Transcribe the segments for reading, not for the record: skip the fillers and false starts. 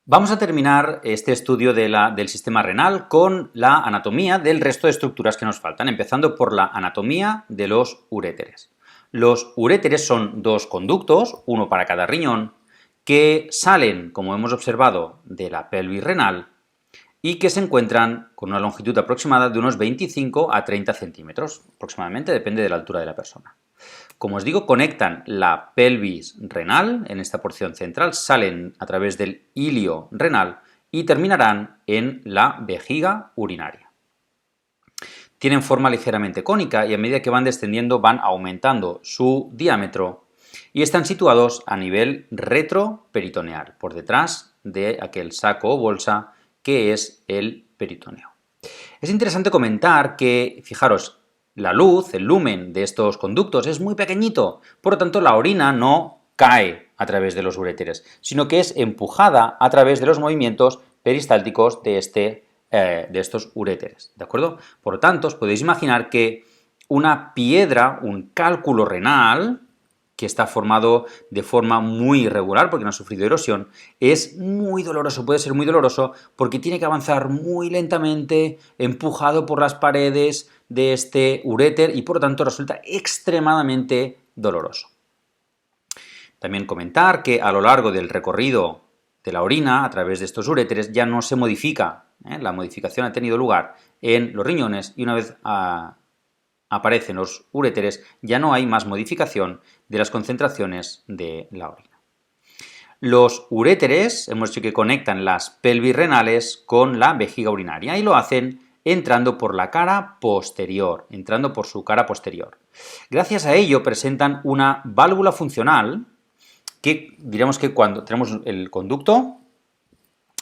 Vamos a terminar este estudio del sistema renal con la anatomía del resto de estructuras que nos faltan, empezando por la anatomía de los uréteres. Los uréteres son dos conductos, uno para cada riñón, que salen, como hemos observado, de la pelvis renal y que se encuentran con una longitud aproximada de unos 25 a 30 centímetros, aproximadamente, depende de la altura de la persona. Como os digo, conectan la pelvis renal, en esta porción central, salen a través del hilio renal y terminarán en la vejiga urinaria. Tienen forma ligeramente cónica y a medida que van descendiendo van aumentando su diámetro y están situados a nivel retroperitoneal, por detrás de aquel saco o bolsa que es el peritoneo. Es interesante comentar que, fijaros, la luz, el lumen de estos conductos es muy pequeñito, por lo tanto la orina no cae a través de los uréteres, sino que es empujada a través de los movimientos peristálticos de estos uréteres, ¿de acuerdo? Por lo tanto, os podéis imaginar que una piedra, un cálculo renal, que está formado de forma muy irregular porque no ha sufrido erosión, es muy doloroso, puede ser muy doloroso porque tiene que avanzar muy lentamente, empujado por las paredes de este uréter y por lo tanto resulta extremadamente doloroso. También comentar que a lo largo del recorrido de la orina a través de estos uréteres ya no se modifica, la modificación ha tenido lugar en los riñones y una vez aparecen los uréteres, ya no hay más modificación de las concentraciones de la orina. Los uréteres, hemos dicho que conectan las pelvis renales con la vejiga urinaria y lo hacen entrando por la cara posterior, entrando por su cara posterior. Gracias a ello presentan una válvula funcional que diremos que cuando tenemos el conducto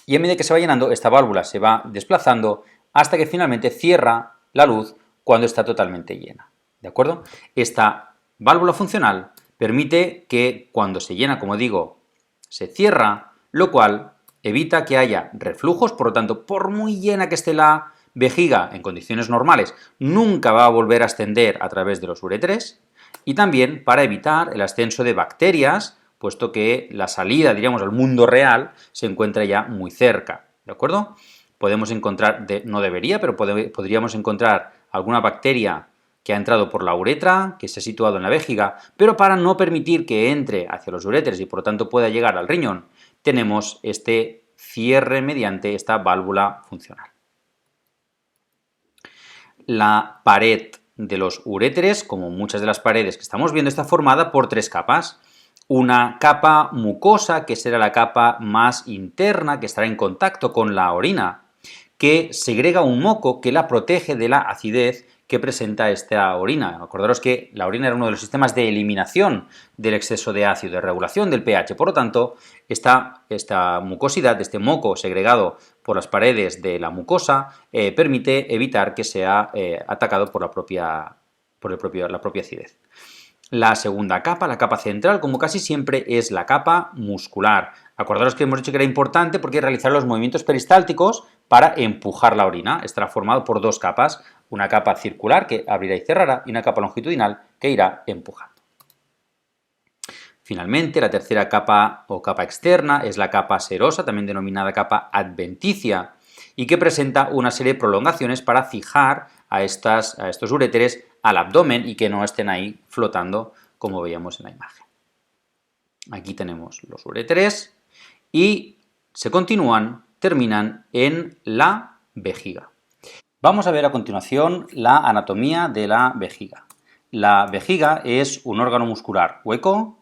y a medida que se va llenando, esta válvula se va desplazando hasta que finalmente cierra la luz cuando está totalmente llena, ¿de acuerdo? Esta válvula funcional permite que cuando se llena, como digo, se cierra, lo cual evita que haya reflujos, por lo tanto, por muy llena que esté la vejiga en condiciones normales, nunca va a volver a ascender a través de los uréteres, y también para evitar el ascenso de bacterias, puesto que la salida, diríamos, al mundo real se encuentra ya muy cerca, ¿de acuerdo? Podemos encontrar, no debería, pero podríamos encontrar alguna bacteria que ha entrado por la uretra, que se ha situado en la vejiga, pero para no permitir que entre hacia los uréteres y por lo tanto pueda llegar al riñón, tenemos este cierre mediante esta válvula funcional. La pared de los uréteres, como muchas de las paredes que estamos viendo, está formada por tres capas. Una capa mucosa, que será la capa más interna, que estará en contacto con la orina, que segrega un moco que la protege de la acidez que presenta esta orina. Acordaros que la orina era uno de los sistemas de eliminación del exceso de ácido, de regulación del pH. Por lo tanto, esta mucosidad, este moco segregado por las paredes de la mucosa, permite evitar que sea atacado por la propia acidez. La segunda capa, la capa central, como casi siempre, es la capa muscular. Acordaros que hemos dicho que era importante porque realizar los movimientos peristálticos para empujar la orina. Estará formado por dos capas, una capa circular que abrirá y cerrará y una capa longitudinal que irá empujando. Finalmente, la tercera capa o capa externa es la capa serosa, también denominada capa adventicia, y que presenta una serie de prolongaciones para fijar a estos uréteres al abdomen y que no estén ahí flotando como veíamos en la imagen. Aquí tenemos los uréteres y se continúan, terminan en la vejiga. Vamos a ver a continuación la anatomía de la vejiga. La vejiga es un órgano muscular hueco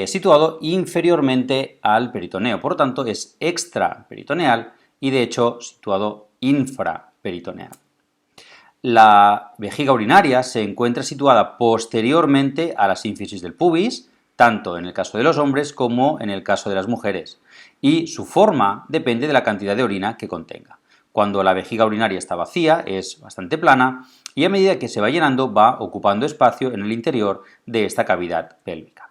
situado inferiormente al peritoneo, por lo tanto es extraperitoneal y de hecho situado infraperitoneal. La vejiga urinaria se encuentra situada posteriormente a la sínfisis del pubis, tanto en el caso de los hombres como en el caso de las mujeres, y su forma depende de la cantidad de orina que contenga. Cuando la vejiga urinaria está vacía es bastante plana y a medida que se va llenando va ocupando espacio en el interior de esta cavidad pélvica.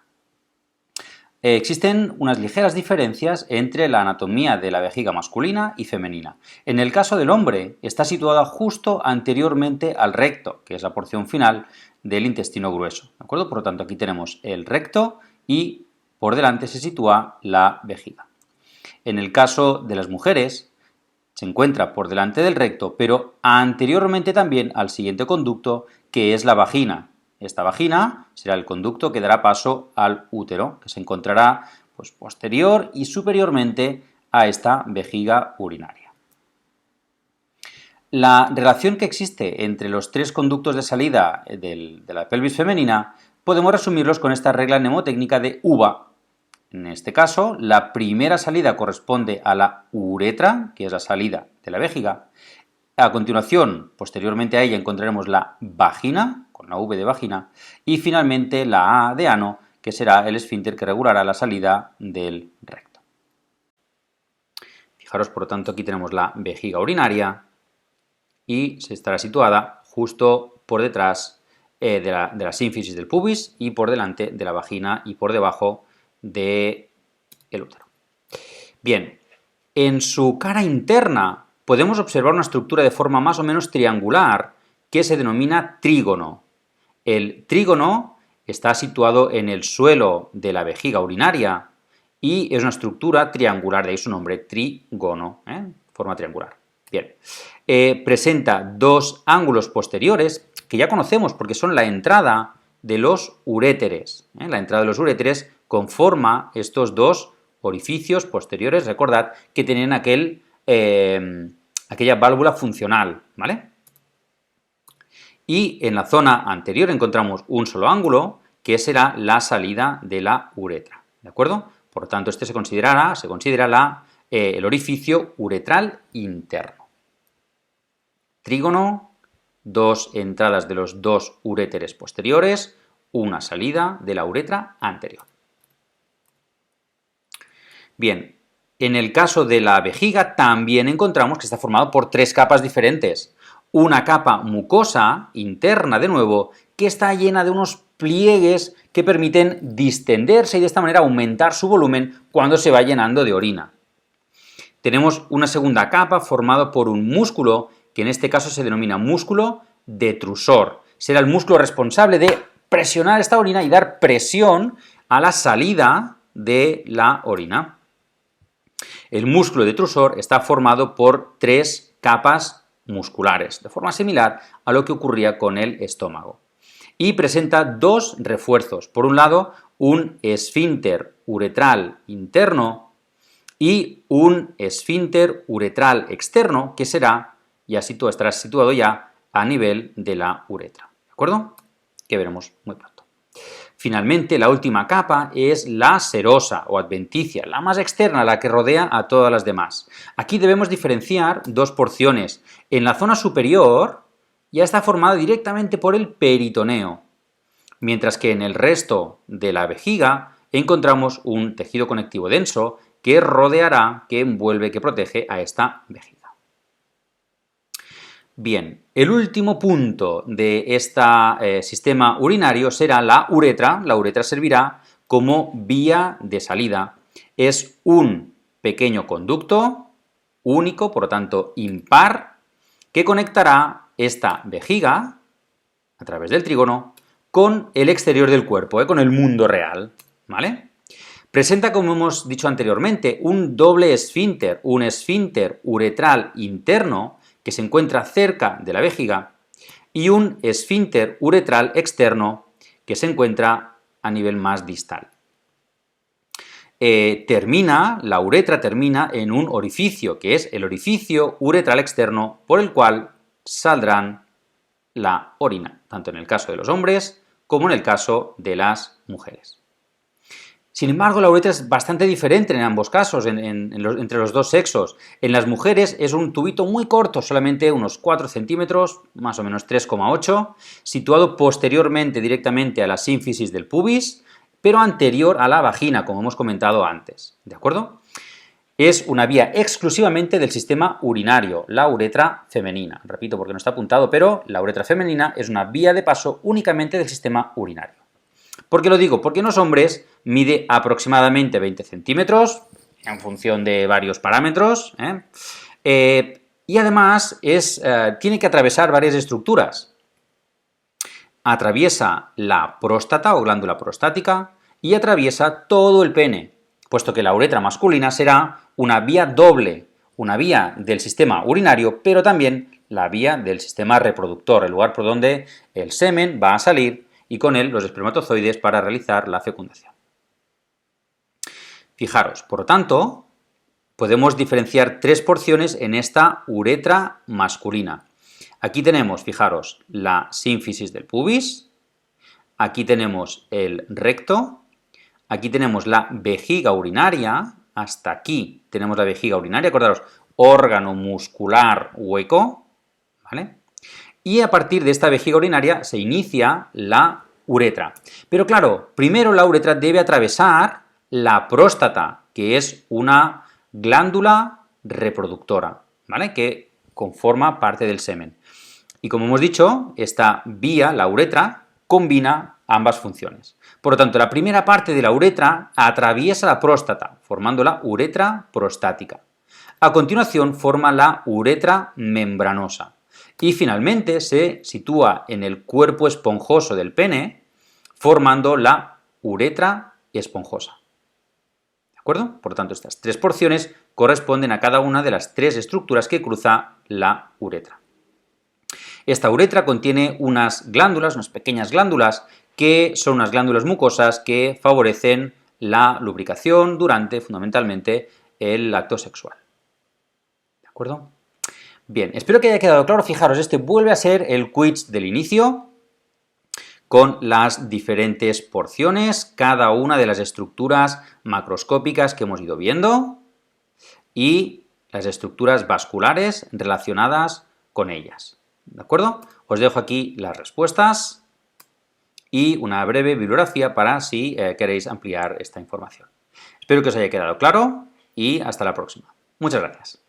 Existen unas ligeras diferencias entre la anatomía de la vejiga masculina y femenina. En el caso del hombre, está situada justo anteriormente al recto, que es la porción final del intestino grueso, ¿de acuerdo? Por lo tanto, aquí tenemos el recto y por delante se sitúa la vejiga. En el caso de las mujeres, se encuentra por delante del recto, pero anteriormente también al siguiente conducto, que es la vagina. Esta vagina será el conducto que dará paso al útero, que se encontrará pues, posterior y superiormente a esta vejiga urinaria. La relación que existe entre los tres conductos de salida de la pelvis femenina podemos resumirlos con esta regla mnemotécnica de uva. En este caso, la primera salida corresponde a la uretra, que es la salida de la vejiga. A continuación, posteriormente a ella, encontraremos la vagina, con la V de vagina, y finalmente la A de ano, que será el esfínter que regulará la salida del recto. Fijaros, por lo tanto, aquí tenemos la vejiga urinaria y se estará situada justo por detrás de la sínfisis del pubis y por delante de la vagina y por debajo del útero. Bien, en su cara interna podemos observar una estructura de forma más o menos triangular que se denomina trígono. El trígono está situado en el suelo de la vejiga urinaria y es una estructura triangular, de ahí su nombre, trígono, forma triangular. Bien, presenta dos ángulos posteriores que ya conocemos porque son la entrada de los uréteres. La entrada de los uréteres conforma estos dos orificios posteriores, recordad, que tienen aquella válvula funcional, ¿vale? Y en la zona anterior encontramos un solo ángulo, que será la salida de la uretra, ¿de acuerdo? Por lo tanto, este se considera el orificio uretral interno. Trígono, dos entradas de los dos uréteres posteriores, una salida de la uretra anterior. Bien, en el caso de la vejiga también encontramos que está formado por tres capas diferentes. Una capa mucosa, interna de nuevo, que está llena de unos pliegues que permiten distenderse y de esta manera aumentar su volumen cuando se va llenando de orina. Tenemos una segunda capa formada por un músculo, que en este caso se denomina músculo detrusor. Será el músculo responsable de presionar esta orina y dar presión a la salida de la orina. El músculo detrusor está formado por tres capas musculares, de forma similar a lo que ocurría con el estómago. Y presenta dos refuerzos. Por un lado, un esfínter uretral interno y un esfínter uretral externo, que estará situado ya a nivel de la uretra. ¿De acuerdo? Que veremos muy pronto. Finalmente, la última capa es la serosa o adventicia, la más externa, la que rodea a todas las demás. Aquí debemos diferenciar dos porciones. En la zona superior ya está formada directamente por el peritoneo, mientras que en el resto de la vejiga encontramos un tejido conectivo denso que rodeará, que envuelve, que protege a esta vejiga. Bien, el último punto de este sistema urinario será la uretra. La uretra servirá como vía de salida. Es un pequeño conducto único, por lo tanto impar, que conectará esta vejiga, a través del trígono, con el exterior del cuerpo, con el mundo real, ¿vale? Presenta, como hemos dicho anteriormente, un doble esfínter, un esfínter uretral interno, que se encuentra cerca de la vejiga, y un esfínter uretral externo que se encuentra a nivel más distal. La uretra termina en un orificio, que es el orificio uretral externo, por el cual saldrán la orina, tanto en el caso de los hombres como en el caso de las mujeres. Sin embargo, la uretra es bastante diferente en ambos casos, entre los dos sexos. En las mujeres es un tubito muy corto, solamente unos 4 centímetros, más o menos 3,8, situado posteriormente directamente a la sínfisis del pubis, pero anterior a la vagina, como hemos comentado antes, ¿de acuerdo? Es una vía exclusivamente del sistema urinario, la uretra femenina. Repito porque no está apuntado, pero la uretra femenina es una vía de paso únicamente del sistema urinario. ¿Por qué lo digo? Porque en los hombres mide aproximadamente 20 centímetros, en función de varios parámetros, y además tiene que atravesar varias estructuras. Atraviesa la próstata o glándula prostática y atraviesa todo el pene. puesto que la uretra masculina será una vía doble, una vía del sistema urinario, pero también la vía del sistema reproductor, el lugar por donde el semen va a salir y con él los espermatozoides para realizar la fecundación. Fijaros, por lo tanto, podemos diferenciar tres porciones en esta uretra masculina. Aquí tenemos, fijaros, la sínfisis del pubis, aquí tenemos el recto, aquí tenemos la vejiga urinaria, hasta aquí tenemos la vejiga urinaria, acordaros, órgano muscular hueco, ¿vale? Y a partir de esta vejiga urinaria se inicia la uretra. Pero claro, primero la uretra debe atravesar la próstata, que es una glándula reproductora, ¿vale? Que conforma parte del semen. Y como hemos dicho, esta vía, la uretra, combina ambas funciones. Por lo tanto, la primera parte de la uretra atraviesa la próstata, formando la uretra prostática. A continuación, forma la uretra membranosa. Y finalmente se sitúa en el cuerpo esponjoso del pene, formando la uretra esponjosa. ¿De acuerdo? Por lo tanto, estas tres porciones corresponden a cada una de las tres estructuras que cruza la uretra. Esta uretra contiene unas glándulas, unas pequeñas glándulas, que son unas glándulas mucosas que favorecen la lubricación durante, fundamentalmente, el acto sexual. ¿De acuerdo? Bien, espero que haya quedado claro. Fijaros, este vuelve a ser el quiz del inicio con las diferentes porciones, cada una de las estructuras macroscópicas que hemos ido viendo y las estructuras vasculares relacionadas con ellas. ¿De acuerdo? Os dejo aquí las respuestas y una breve bibliografía para si queréis ampliar esta información. Espero que os haya quedado claro y hasta la próxima. Muchas gracias.